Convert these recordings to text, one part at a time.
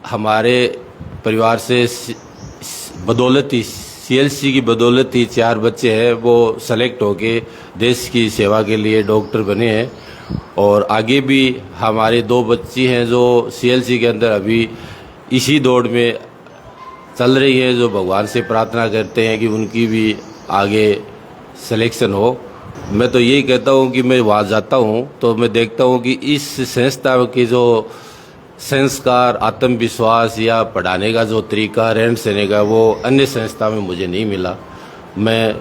हमारे परिवार से बदौलत ही सीएलसी की बदौलत ही 4 बच्चे हैं वो सेलेक्ट होके देश की सेवा के लिए डॉक्टर बने हैं। और आगे भी हमारे 2 बच्ची हैं जो सीएलसी के अंदर अभी इसी दौड़ में चल रही है, जो भगवान से प्रार्थना करते हैं कि उनकी भी आगे सिलेक्शन हो। मैं तो यही कहता हूँ कि मैं वहाँ जाता हूँ तो मैं देखता हूँ कि इस संस्था की जो संस्कार, आत्मविश्वास या पढ़ाने का जो तरीका, रहन सहने का, वो अन्य संस्था में मुझे नहीं मिला। मैं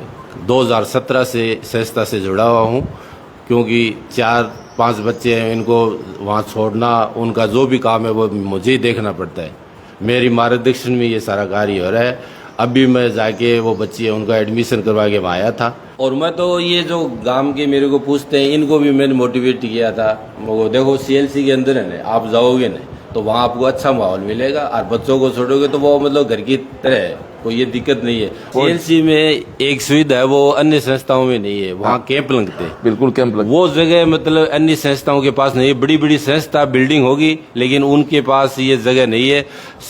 2017 से संस्था से जुड़ा हुआ हूँ, क्योंकि 4-5 बच्चे हैं, इनको वहाँ छोड़ना, उनका जो भी काम है वो मुझे ही देखना पड़ता है। मेरी मार्गदर्शन में ये सारा कार्य हो रहा है। अभी मैं जाके वो बच्ची है उनका एडमिशन करवा के वहाँ आया था। और मैं तो ये जो गांव के मेरे को पूछते हैं, इनको भी मैंने मोटिवेट किया था। वो देखो सीएलसी के अंदर है ना, आप जाओगे ना तो वहाँ आपको अच्छा माहौल मिलेगा, और बच्चों को छोड़ोगे तो वो मतलब घर की तरह है, कोई ये दिक्कत नहीं है। सीएलसी में एक सुविधा है वो अन्य संस्थाओं में नहीं है, वहाँ कैंप लगते हैं। बिल्कुल कैंप लगते, वो जगह मतलब अन्य संस्थाओं के पास नहीं है। बड़ी बड़ी संस्था बिल्डिंग होगी लेकिन उनके पास ये जगह नहीं है।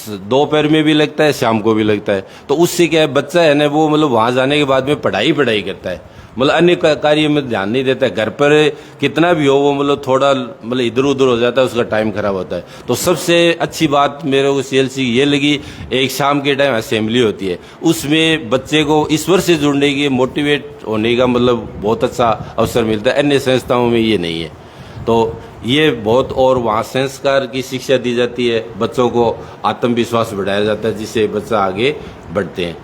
दोपहर में भी लगता है, शाम को भी लगता है। तो उससे क्या है, बच्चा है ना वो मतलब वहां जाने के बाद में पढ़ाई करता है, मतलब अन्य कार्य में ध्यान नहीं देता है। घर पर कितना भी हो वो मतलब थोड़ा मतलब इधर उधर हो जाता है, उसका टाइम खराब होता है। तो सबसे अच्छी बात मेरे को सीएलसी ये लगी, एक शाम के टाइम असेंबली होती है, उसमें बच्चे को ईश्वर से जुड़ने की, मोटिवेट होने का मतलब बहुत अच्छा अवसर मिलता है। अन्य संस्थाओं में ये नहीं है। तो ये बहुत, और वहाँ संस्कार की शिक्षा दी जाती है, बच्चों को आत्मविश्वास बढ़ाया जाता है, जिससे बच्चा आगे बढ़ते हैं।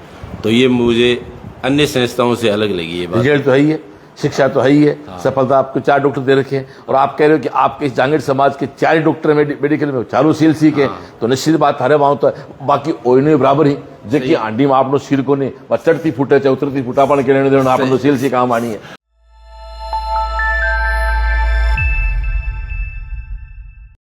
तो ये मुझे अन्य संस्थाओं से अलग लगी है बात। रिजल्ट तो है ही है, शिक्षा तो है ही है। सफलता आपको 4 डॉक्टर दे रखे हैं, और आप कह रहे हो कि आपके इस जांगीर समाज के 4 डॉक्टर मेडिकल में, चारों सीएलसी के, तो निश्चित बात हरे वहां तो बाकी ओइनो बराबर ही जे कि आंडी में आपनो सिर को नहीं चढ़ती फूटे चाहे उतरती फूटा पण के लेने देना आपनो सीएलसी काम आनी है।